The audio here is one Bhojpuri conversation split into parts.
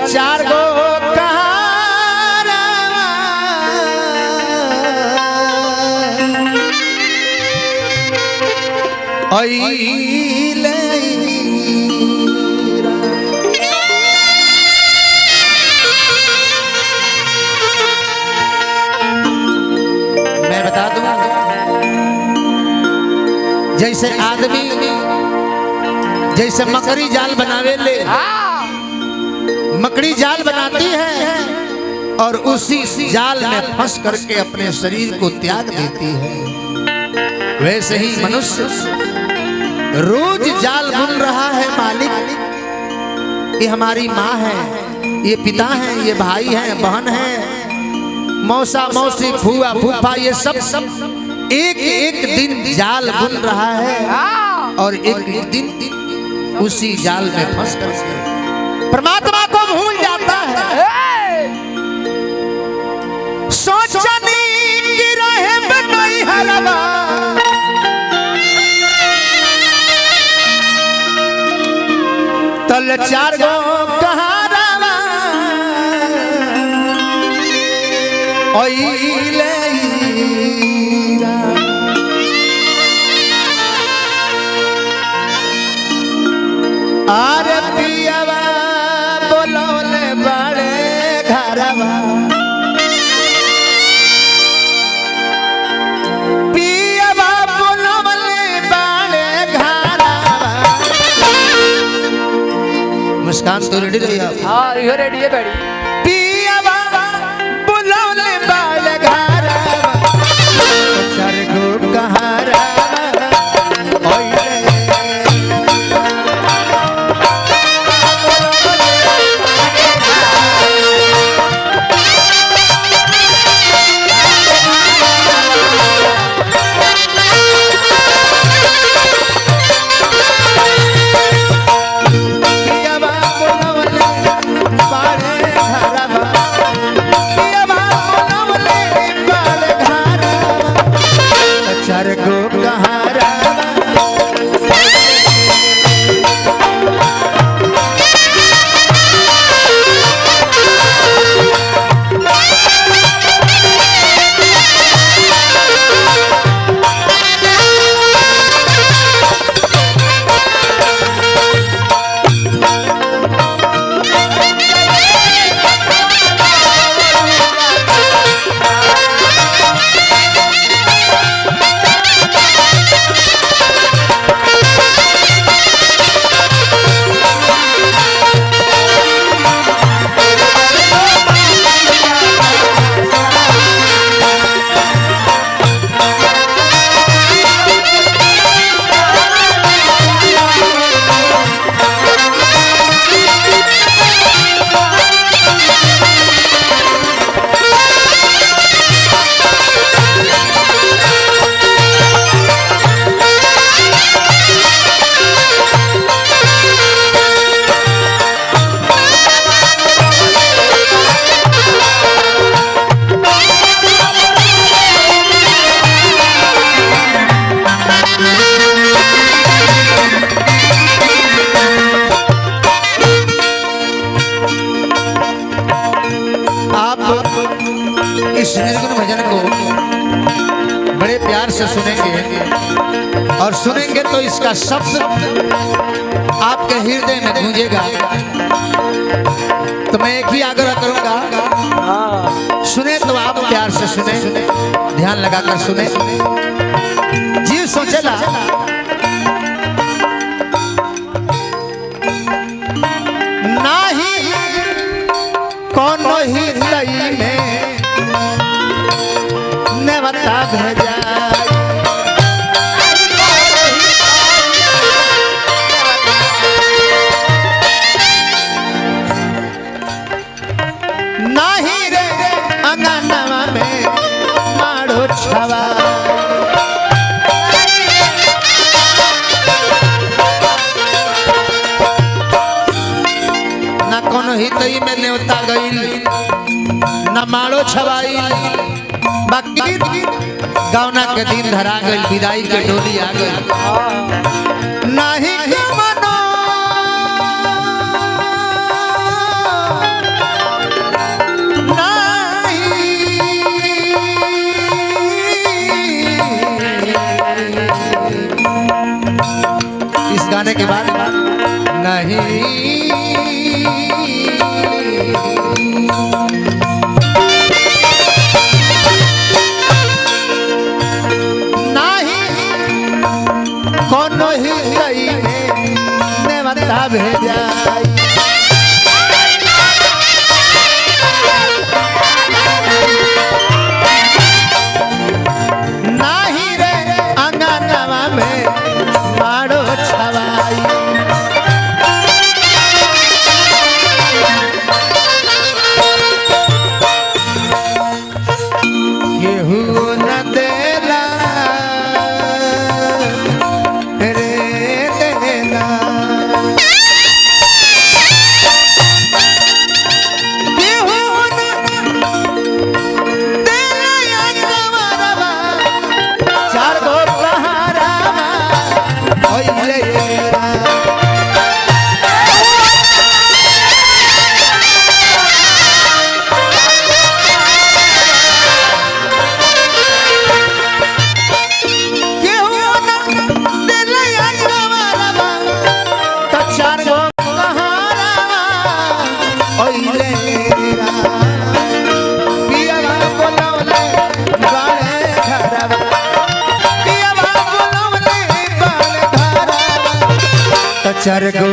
चार गो मैं बता दूं, जैसे आदमी जैसे मकड़ी जाल बनावे ले, मकड़ी जाल बनाती है और उसी जाल में फंस करके अपने शरीर को त्याग देती है, वैसे ही मनुष्य रोज जाल बुन रहा है। मालिक, ये हमारी माँ है, ये पिता है, ये भाई है, बहन है, मौसा मौसी, फूआ फूफा, ये सब एक एक दिन जाल बुन रहा है और एक दिन उसी जाल में फंस कर परमात्मा को भूल जाता है। सोचनी की राह में नहीं हरवा, तल चार गो कहारा ओइले आरे पियावा बोलौले बड़े घरवा, पियावा बोलौले बड़े घरवा। मुस्कान तो रेडी रही है? हाँ ये रेडी है बैठी। पियावा बोलौले बड़े घरवा, चार गो कहारा ओइले इस निर्गुण भजन को बड़े प्यार से सुनेंगे और सुनेंगे तो इसका शब्द आपके हृदय में गूंजेगा। तो मैं एक ही आग्रह करूंगा, सुने तो आप प्यार से सुने, ध्यान लगाकर सुने। जीव सोचेला नाही कौन ही लई में नेवता भेजा, नहीं रे अंगनवा में मारो छवा, ना कोनो हितई में नेवता गईल, ना मारो छवाई, बाकी गावना के दिन धरा गई, विदाई के डोली आ गई। नहीं मनो के बाद नहीं कोनो ही गई ने बता भेजाई नाही रे अंगनवा में मारो छवाई केहू न देला चार गो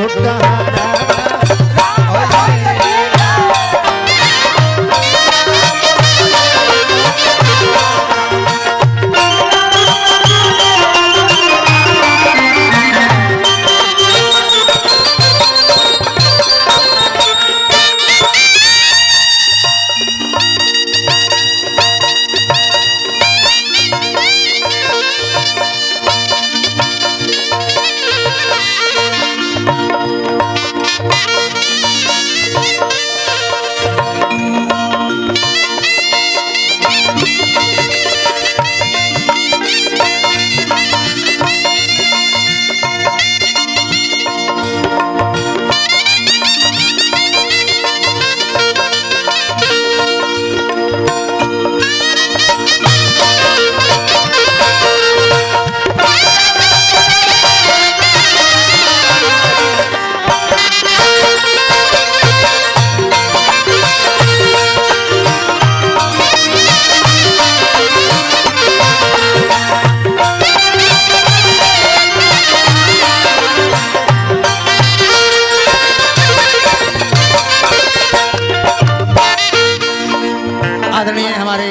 आदरणीय हमारे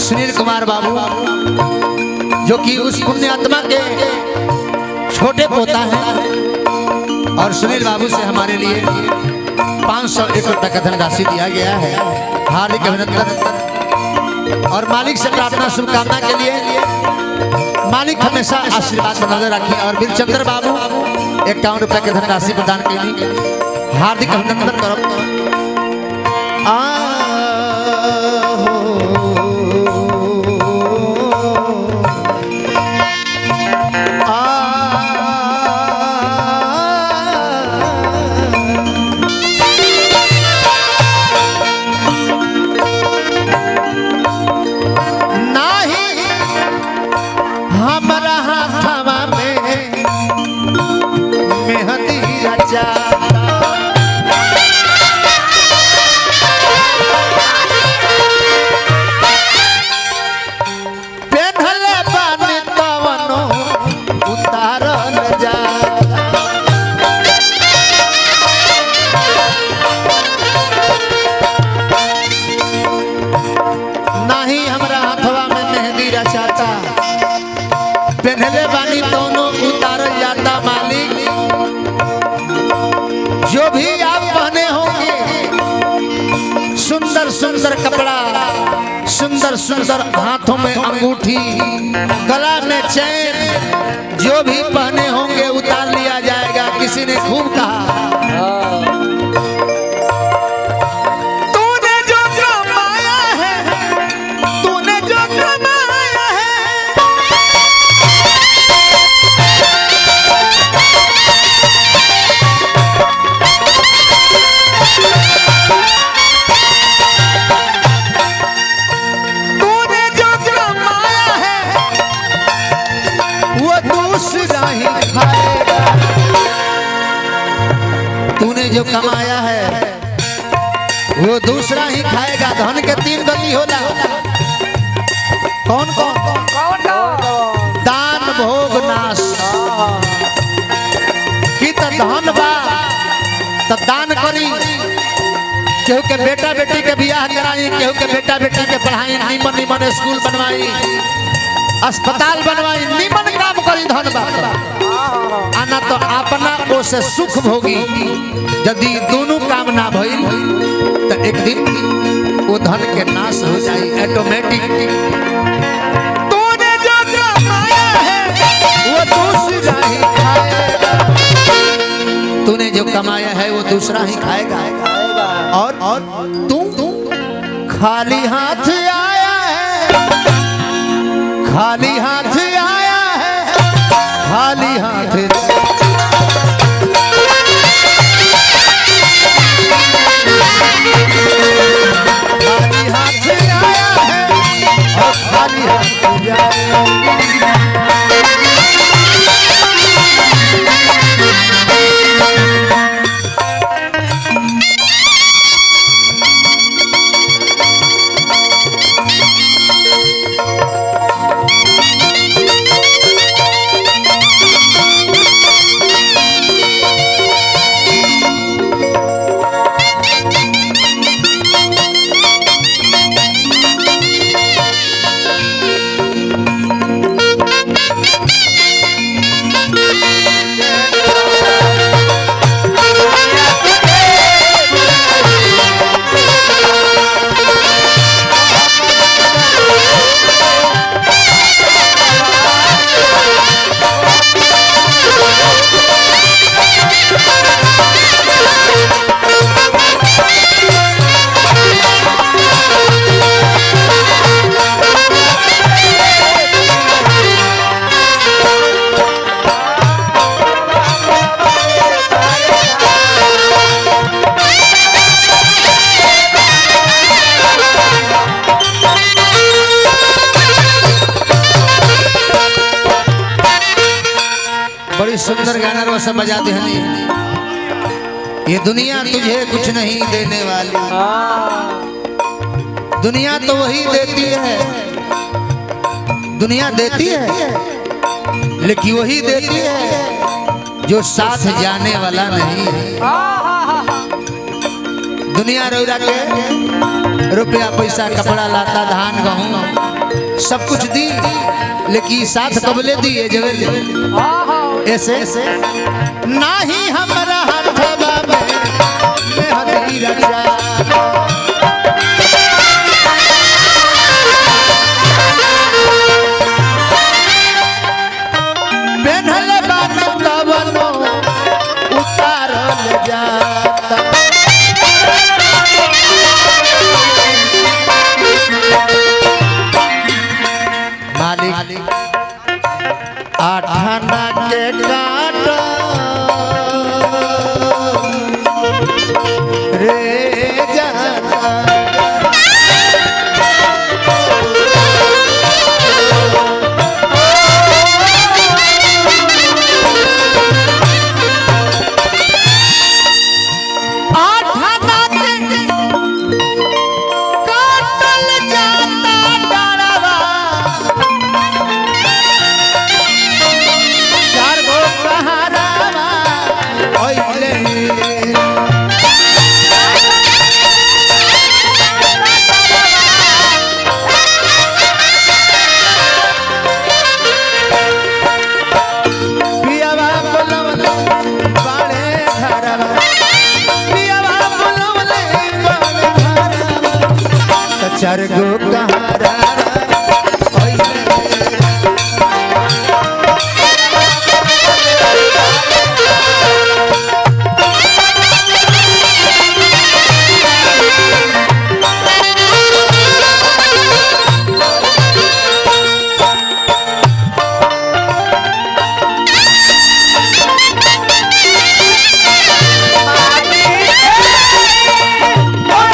सुनील कुमार बाबू जो कि उस पुण्य आत्मा के छोटे पोता हैं और सुनील बाबू से हमारे लिए 501 रुपये का धनराशि दिया गया है। हार्दिक अभिनंदन और मालिक से प्रार्थना शुभकामना के लिए मालिक हमेशा आशीर्वाद में नजर रखें। और वीरचंद्र बाबू 51 रुपये की धनराशि प्रदान की हार्दिक अभिनंदन करो। हमारा हाथवा में मेहंदी रचा पेन्हले बानी तवनो उतारल जा नहीं हमरा हाथवा में मेहंदी रचाता पहले बानी दोनों उतारल जाता। मालिक जो भी आप पहने होंगे सुंदर सुंदर कपड़ा, सुंदर सुंदर हाथों में अंगूठी, गला में चैन, जो भी पहने होंगे उतार लिया जाएगा। किसी ने खूब कहा वो दूसरा ही खाए। दूसरा ही खाएगा। धन के 3 गति होला। कौन कौन? दान भोग नाश। कि त धन बा त दान करी, केहू के बेटा बेटी के बियाह कराई, केहू के बेटा बेटी के पढ़ाई, निमन निमन स्कूल बनवाई, अस्पताल बनवाई, निमन काम करी धन बा। आना तो अपना ओसे सुख भोगी। यदि दोनों काम ना भइल तो एक दिन वो धन के नाश हो जाए ऑटोमेटिक। तूने जो कमाया है वो दूसरा ही खाएगा। तूने जो कमाया है वो दूसरा ही खाएगा। और तू खाली हाथ आया है, खाली हाथ आया है, खाली हाथ। खाली हाथ आया है और खाली हाथ जाएगा। बड़ी सुंदर गाना वो सब बजाते हैं। ये दुनिया तुझे कुछ नहीं देने वाली, दुनिया तो वही देती है। दुनिया देती है लेकिन वही देती है जो साथ जाने वाला नहीं है। दुनिया रौरा के रुपया पैसा कपड़ा लाता धान गहूं सब कुछ दी, लेकिन साथ कबले दिए जब ऐसे नाही हमारा हाथवा में हथी रचा। पेन्हल बात कवनो उतारल जाता। मालिक आठाना के काटा रे जाना। आठाना के काटल जाता डालवा, चार गो कहारावा ओइले। पियावा बोलवले बाड़े घरवा, पियावा बोलवले बाड़े घरवा, चार गो कहारावा ओइले। Oh,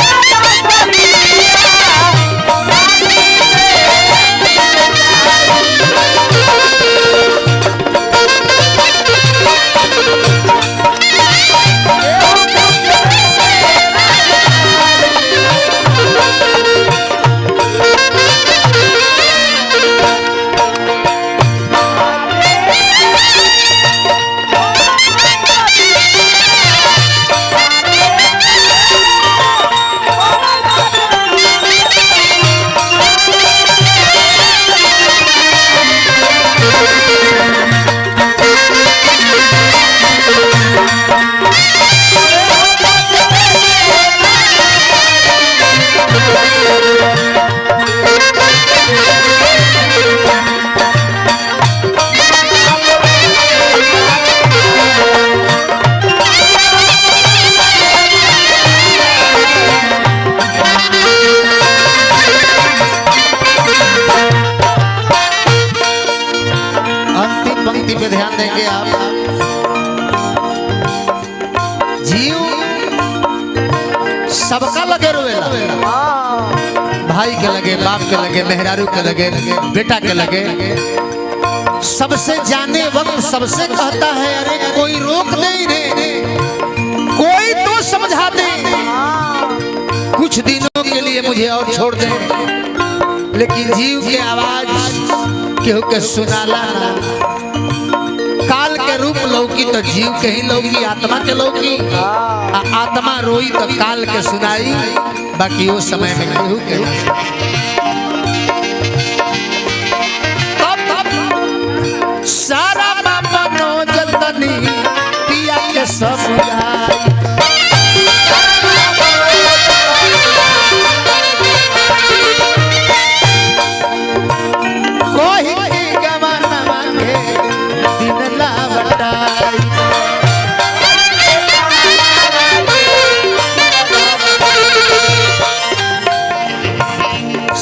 भाई के लगे, बाप के लगे, मेहरारू के लगे, बेटा के लगे, सबसे जाने वक्त सबसे कहता है अरे कोई रोक दे इन्हें, कोई तो समझा दे, कुछ दिनों के लिए मुझे और छोड़ दे। लेकिन जीव की आवाज केहू के सुनाला ना। काल के रूप लौकी तो जीव के ही लौकी, आत्मा के लौकी, आत्मा रोई तो काल के सुनाई, बाकी वो समय में केहू के सारा मनो जतनी पिया के समझाई, कोई गवाना मांगे दिन ला बटाई,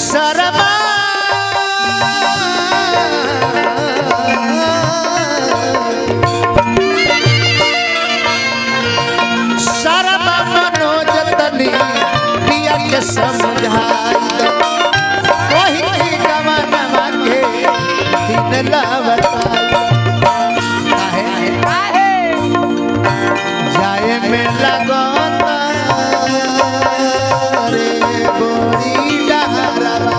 शर्मा शर्मा मनो जतनी पिया के समझाई, कोई गवाना मांगे दिन ला बटाई। जाए में लगोता रे गोरी डहरवा,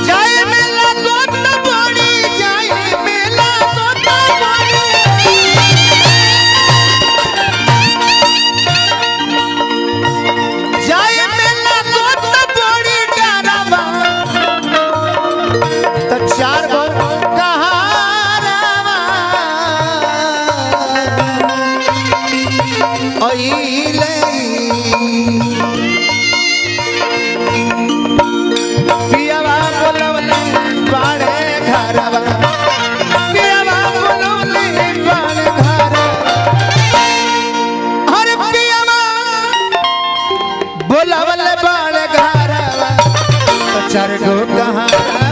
जाए में लगोता बड़ी, जाए में लगोता बड़ी, जाए में लगोता बड़ी डरवा, तो चार गो कहारवा ओइले, पियावा बोलवले बाड़े घरवा, पियावा बोलवले बाड़े घरवा, अरे पियावा बोलवले बाड़े घरवा, तो चार गो कहारवा